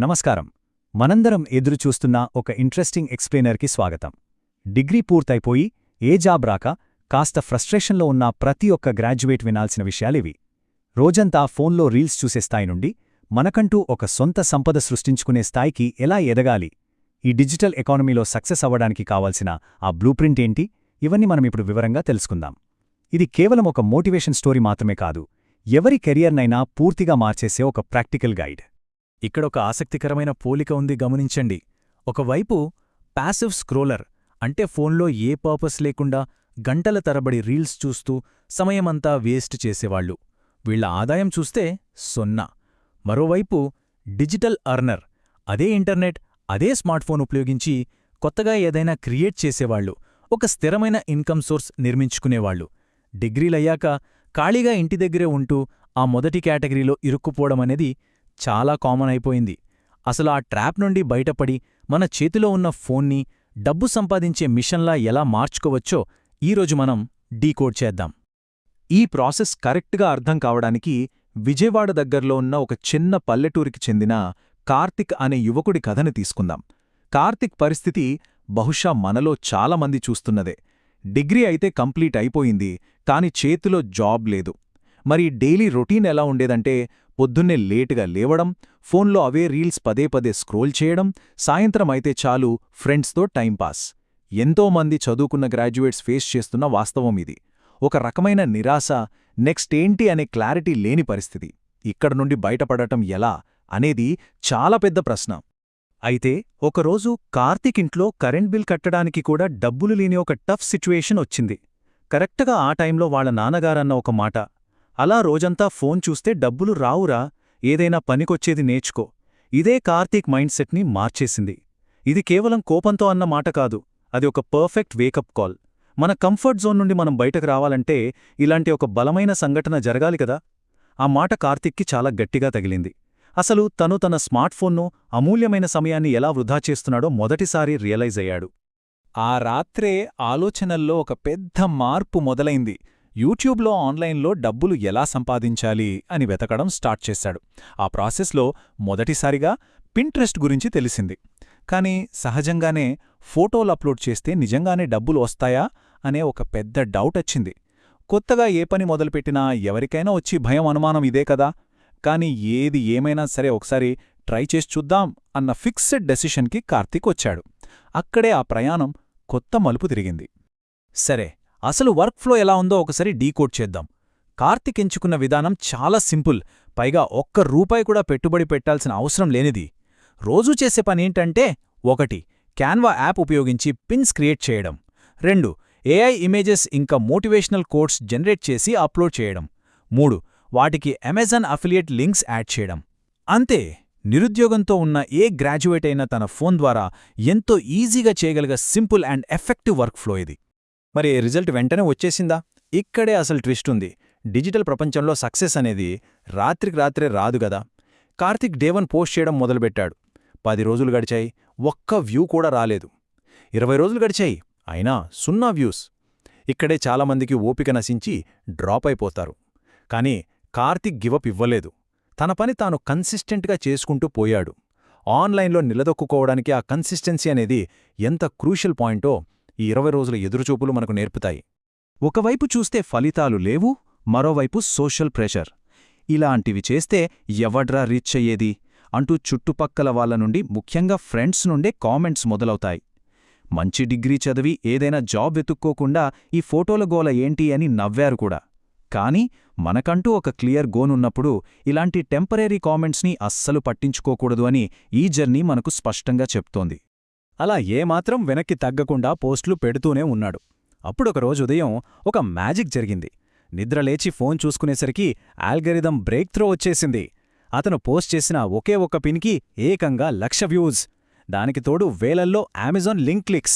నమస్కారం. మనందరం ఎదురుచూస్తున్న ఒక ఇంట్రెస్టింగ్ ఎక్స్ప్లెయినర్కి స్వాగతం. డిగ్రీ పూర్తయిపోయి ఏ జాబ్ రాక కాస్త ఫ్రస్ట్రేషన్లో ఉన్న ప్రతి ఒక్క గ్రాడ్యుయేట్ వినాల్సిన విషయాలివి. రోజంతా ఫోన్లో రీల్స్ చూసే స్థాయి నుండి మనకంటూ ఒక సొంత సంపద సృష్టించుకునే స్థాయికి ఎలా ఎదగాలి, ఈ డిజిటల్ ఎకానమీలో సక్సెస్ అవ్వడానికి కావాల్సిన ఆ బ్లూప్రింట్ ఏంటి, ఇవన్నీ మనమిప్పుడు వివరంగా తెలుసుకుందాం. ఇది కేవలం ఒక మోటివేషన్ స్టోరీ మాత్రమే కాదు, ఎవరి కెరియర్నైనా పూర్తిగా మార్చేసే ఒక ప్రాక్టికల్ గైడ్. ఇక్కడొక ఆసక్తికరమైన పోలిక ఉంది, గమనించండి. ఒకవైపు ప్యాసివ్ స్క్రోలర్, అంటే ఫోన్లో ఏ పర్పస్ లేకుండా గంటల తరబడి రీల్స్ చూస్తూ సమయమంతా వేస్ట్ చేసేవాళ్లు. వీళ్ల ఆదాయం చూస్తే 0. మరోవైపు డిజిటల్ అర్నర్, అదే ఇంటర్నెట్, అదే స్మార్ట్ఫోన్ ఉపయోగించి కొత్తగా ఏదైనా క్రియేట్ చేసేవాళ్లు, ఒక స్థిరమైన ఇన్కమ్ సోర్స్ నిర్మించుకునేవాళ్లు. డిగ్రీలయ్యాక ఖాళీగా ఇంటి దగ్గరే ఉంటూ ఆ మొదటి కేటగిరీలో ఇరుక్కుపోవడమనేది చాలా కామన్ అయిపోయింది. అసలు ఆ ట్రాప్ నుండి బయటపడి మన చేతిలో ఉన్న ఫోన్ని డబ్బు సంపాదించే మిషన్లా ఎలా మార్చుకోవచ్చో ఈరోజు మనం డీకోడ్ చేద్దాం. ఈ ప్రాసెస్ కరెక్ట్గా అర్థం కావడానికి విజయవాడ దగ్గర్లో ఉన్న ఒక చిన్న పల్లెటూరికి చెందిన కార్తిక్ అనే యువకుడి కథని తీసుకుందాం. కార్తిక్ పరిస్థితి బహుశా మనలో చాలామంది చూస్తున్నదే. డిగ్రీ అయితే కంప్లీట్ అయిపోయింది, కాని చేతిలో జాబ్ లేదు. మరి డైలీ రొటీన్ ఎలా ఉండేదంటే, పొద్దున్నే లేటుగా లేవడం, ఫోన్లో అవే రీల్స్ పదే పదే స్క్రోల్ చేయడం, సాయంత్రం అయితే చాలు ఫ్రెండ్స్తో టైంపాస్. ఎంతోమంది చదువుకున్న గ్రాడ్యుయేట్స్ ఫేస్ చేస్తున్న వాస్తవం ఇది. ఒక రకమైన నిరాశ, నెక్స్ట్ ఏంటి అనే క్లారిటీ లేని పరిస్థితి. ఇక్కడ నుండి బయటపడటం ఎలా అనేది చాలా పెద్ద ప్రశ్న. అయితే ఒకరోజు కార్తిక్ ఇంట్లో కరెంట్ బిల్ కట్టడానికి కూడా డబ్బులు లేని ఒక టఫ్ సిచ్యువేషన్ వచ్చింది. కరెక్ట్గా ఆ టైంలో వాళ్ళ నాన్నగారన్న ఒక మాట, అలా రోజంతా ఫోన్ చూస్తే డబ్బులు రావురా, ఏదైనా పనికొచ్చేది నేర్చుకో. ఇదే కార్తీక్ మైండ్ సెట్ని మార్చేసింది. ఇది కేవలం కోపంతో అన్న మాట కాదు, అది ఒక పర్ఫెక్ట్ వేకప్ కాల్. మన కంఫర్ట్ జోన్ నుండి మనం బయటకు రావాలంటే ఇలాంటి ఒక బలమైన సంఘటన జరగాలి కదా. ఆ మాట కార్తీక్కి చాలా గట్టిగా తగిలింది. అసలు తను తన స్మార్ట్ఫోన్ను, అమూల్యమైన సమయాన్ని ఎలా వృధా చేస్తున్నాడో మొదటిసారి రియలైజ్ అయ్యాడు. ఆ రాత్రే ఆలోచనల్లో ఒక పెద్ద మార్పు మొదలైంది. యూట్యూబ్లో, ఆన్లైన్లో డబ్బులు ఎలా సంపాదించాలి అని వెతకడం స్టార్ట్ చేశాడు. ఆ ప్రాసెస్లో మొదటిసారిగా పింట్రెస్ట్ గురించి తెలిసింది. కానీ సహజంగానే ఫోటోలు అప్లోడ్ చేస్తే నిజంగానే డబ్బులు వస్తాయా అనే ఒక పెద్ద డౌట్ వచ్చింది. కొత్తగా ఏ పని మొదలుపెట్టినా ఎవరికైనా వచ్చి భయం, అనుమానం ఇదే కదా. కానీ ఏది ఏమైనా సరే ఒకసారి ట్రై చేసి చూద్దాం అన్న ఫిక్స్డ్ డెసిషన్కి కార్తీక్ వచ్చాడు. అక్కడే ఆ ప్రయాణం కొత్త మలుపు తిరిగింది. సరే, అసలు వర్క్ ఫ్లో ఎలా ఉందో ఒకసారి డీకోడ్ చేద్దాం. కార్తిక్ ఎంచుకున్న విధానం చాలా సింపుల్, పైగా ఒక్క రూపాయి కూడా పెట్టుబడి పెట్టాల్సిన అవసరం లేనిది. రోజూ చేసే పనేంటంటే, 1. క్యాన్వా యాప్ ఉపయోగించి పిన్స్ క్రియేట్ చేయడం. 2. ఏఐ ఇమేజెస్ ఇంకా మోటివేషనల్ కోట్స్ జనరేట్ చేసి అప్లోడ్ చేయడం. 3. వాటికి అమెజాన్ అఫిలియేట్ లింక్స్ యాడ్ చేయడం. అంతే. నిరుద్యోగంతో ఉన్న ఏ గ్రాడ్యుయేట్ అయినా తన ఫోన్ ద్వారా ఎంతో ఈజీగా చేయగలిగే simple and effective work flow ఇది. మరి రిజల్ట్ వెంటనే వచ్చేసిందా? ఇక్కడే అసలు ట్విస్ట్ ఉంది. డిజిటల్ ప్రపంచంలో సక్సెస్ అనేది రాత్రికి రాత్రే రాదు గదా. కార్తిక్ డే 1 పోస్ట్ చేయడం మొదలుపెట్టాడు. 10 రోజులు గడిచాయి, ఒక్క వ్యూ కూడా రాలేదు. 20 రోజులు గడిచాయి, అయినా 0 వ్యూస్. ఇక్కడే చాలామందికి ఓపిక నశించి డ్రాప్ అయిపోతారు. కానీ కార్తిక్ గివప్ ఇవ్వలేదు. తన పని తాను కన్సిస్టెంట్గా చేసుకుంటూ పోయాడు. ఆన్లైన్లో నిలదొక్కుకోవడానికి ఆ కన్సిస్టెన్సీ అనేది ఎంత క్రూషియల్ పాయింటో ఈ 20 రోజుల ఎదురుచూపులు మనకు నేర్పుతాయి. ఒకవైపు చూస్తే ఫలితాలు లేవు, మరోవైపు సోషల్ ప్రెషర్. ఇలాంటివి చేస్తే ఎవడ్రా రీచ్ అయ్యేది అంటూ చుట్టుపక్కల వాళ్ల నుండి, ముఖ్యంగా ఫ్రెండ్స్ నుండే కామెంట్స్ మొదలవుతాయి. మంచి డిగ్రీ చదివి ఏదైనా జాబ్ వెతుక్కోకుండా ఈ ఫోటోల గోల ఏంటి అని నవ్వారు కూడా. కానీ మనకంటూ ఒక క్లియర్ గోనున్నప్పుడు ఇలాంటి టెంపరరీ కామెంట్స్ని అస్సలు పట్టించుకోకూడదు అని ఈ జర్నీ మనకు స్పష్టంగా చెప్తోంది. అలా ఏమాత్రం వెనక్కి తగ్గకుండా పోస్టులు పెడుతూనే ఉన్నాడు. అప్పుడొకరోజు ఉదయం ఒక మ్యాజిక్ జరిగింది. నిద్రలేచి ఫోన్ చూసుకునేసరికి ఆల్గరిథం బ్రేక్ త్రో వచ్చేసింది. అతను పోస్ట్ చేసిన ఒకే ఒక్క పిన్కి ఏకంగా 1,00,000 వ్యూస్. దానికి తోడు వేలల్లో అమెజాన్ లింక్ క్లిక్స్.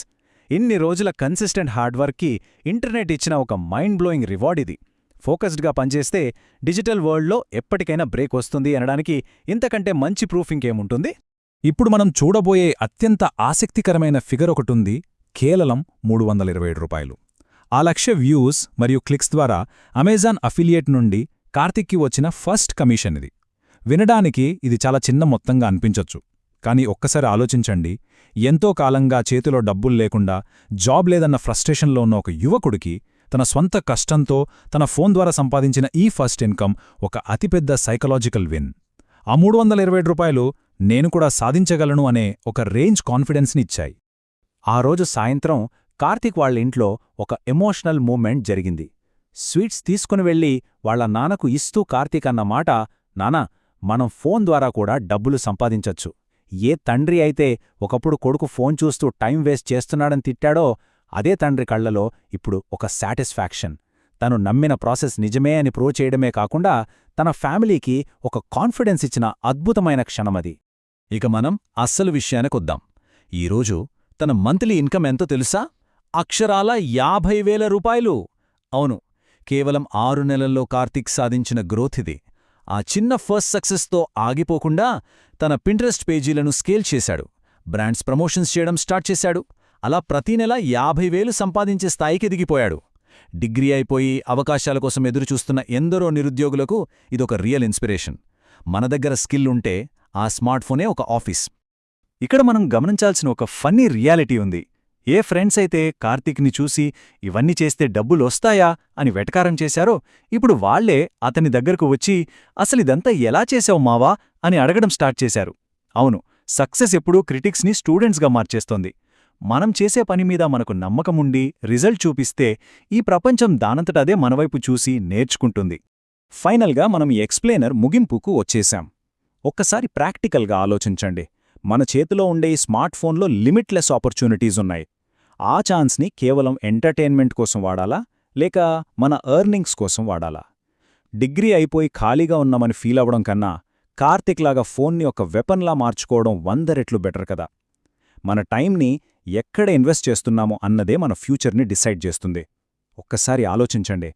ఇన్ని రోజుల కన్సిస్టెంట్ హార్డ్వర్క్కి ఇంటర్నెట్ ఇచ్చిన ఒక మైండ్ బ్లోయింగ్ రివార్డ్ ఇది. ఫోకస్డ్గా పనిచేస్తే డిజిటల్ వరల్డ్లో ఎప్పటికైనా బ్రేక్ వస్తుంది అనడానికి ఇంతకంటే మంచి ప్రూఫ్ ఇంకేముంటుంది? ఇప్పుడు మనం చూడబోయే అత్యంత ఆసక్తికరమైన ఫిగర్ ఒకటుంది, కేవలం 327 రూపాయలు. ఆ 1,00,000 వ్యూస్ మరియు క్లిక్స్ ద్వారా అమెజాన్ అఫిలియేట్ నుండి కార్తిక్కి వచ్చిన ఫస్ట్ కమిషన్ ఇది. వినడానికి ఇది చాలా చిన్న మొత్తంగా అనిపించొచ్చు, కానీ ఒక్కసారి ఆలోచించండి, ఎంతో కాలంగా చేతిలో డబ్బులు లేకుండా జాబ్ లేదన్న ఫ్రస్ట్రేషన్లో ఉన్న ఒక యువకుడికి తన స్వంత కష్టంతో తన ఫోన్ ద్వారా సంపాదించిన ఈ ఫస్ట్ ఇన్కమ్ ఒక అతిపెద్ద సైకలాజికల్ విన్. ఆ $327 నేను కూడా సాధించగలను అనే ఒక రేంజ్ కాన్ఫిడెన్స్ని ఇచ్చాయి. ఆ రోజు సాయంత్రం కార్తీక్ వాళ్ళ ఇంట్లో ఒక ఎమోషనల్ మూమెంట్ జరిగింది. స్వీట్స్ తీసుకుని వెళ్ళి వాళ్ల నాన్నకు ఇస్తూ కార్తీక్ అన్న మాట, నానా, మనం ఫోన్ ద్వారా కూడా డబ్బులు సంపాదించొచ్చు. ఏ తండ్రి అయితే ఒకప్పుడు కొడుకు ఫోన్ చూస్తూ టైం వేస్ట్ చేస్తున్నాడని తిట్టాడో, అదే తండ్రి కళ్లలో ఇప్పుడు ఒక సాటిస్ఫాక్షన్. తను నమ్మిన ప్రాసెస్ నిజమే అని ప్రూవ్ చేయడమే కాకుండా తన ఫ్యామిలీకి ఒక కాన్ఫిడెన్స్ ఇచ్చిన అద్భుతమైన క్షణమది. ఇక మనం అస్సలు విషయానికొద్దాం. ఈరోజు తన మంత్లీ ఇన్కమ్ ఎంతో తెలుసా? అక్షరాల $50,000. అవును, కేవలం 6 నెలల్లో కార్తీక్ సాధించిన గ్రోత్ ఇది. ఆ చిన్న ఫస్ట్ సక్సెస్తో ఆగిపోకుండా తన పింట్రెస్ట్ పేజీలను స్కేల్ చేశాడు, బ్రాండ్స్ ప్రమోషన్స్ చేయడం స్టార్ట్ చేశాడు. అలా ప్రతీ నెల 50,000 సంపాదించే స్థాయికి ఎదిగిపోయాడు. డిగ్రీ అయిపోయి అవకాశాల కోసం ఎదురుచూస్తున్న ఎందరో నిరుద్యోగులకు ఇదొక రియల్ ఇన్స్పిరేషన్. మన దగ్గర స్కిల్ ఉంటే ఆ స్మార్ట్ఫోనే ఒక ఆఫీస్. ఇక్కడ మనం గమనించాల్సిన ఒక ఫన్నీ రియాలిటీ ఉంది. ఏ ఫ్రెండ్స్ అయితే కార్తీక్ని చూసి ఇవన్నీ చేస్తే డబ్బులొస్తాయా అని వెటకారం చేశారో, ఇప్పుడు వాళ్లే అతని దగ్గరకు వచ్చి అసలిదంతా ఎలా చేశావు మావా అని అడగడం స్టార్ట్ చేశారు. అవును, సక్సెస్ ఎప్పుడూ క్రిటిక్స్ని స్టూడెంట్స్గా మార్చేస్తోంది. మనం చేసే పని మీద మనకు నమ్మకముండి రిజల్ట్ చూపిస్తే ఈ ప్రపంచం దానంతటదే మనవైపు చూసి నేర్చుకుంటుంది. ఫైనల్గా మనం ఈ ఎక్స్ప్లెయినర్ ముగింపుకు వచ్చేశాం. ఒక్కసారి ప్రాక్టికల్గా ఆలోచించండి. మన చేతిలో ఉండే ఈ స్మార్ట్ఫోన్లో లిమిట్లెస్ ఆపర్చునిటీస్ ఉన్నాయి. ఆ ఛాన్స్ని కేవలం ఎంటర్టైన్మెంట్ కోసం వాడాలా, లేక మన ఎర్నింగ్స్ కోసం వాడాలా? డిగ్రీ అయిపోయి ఖాళీగా ఉన్నామని ఫీల్ అవ్వడం కన్నా కార్తీక్ లాగా ఫోన్ని ఒక వెపన్లా మార్చుకోవడం 100 రెట్లు బెటర్ కదా. మన టైంని ఎక్కడ ఇన్వెస్ట్ చేస్తున్నామో అన్నదే మన ఫ్యూచర్ని డిసైడ్ చేస్తుంది. ఒక్కసారి ఆలోచించండి.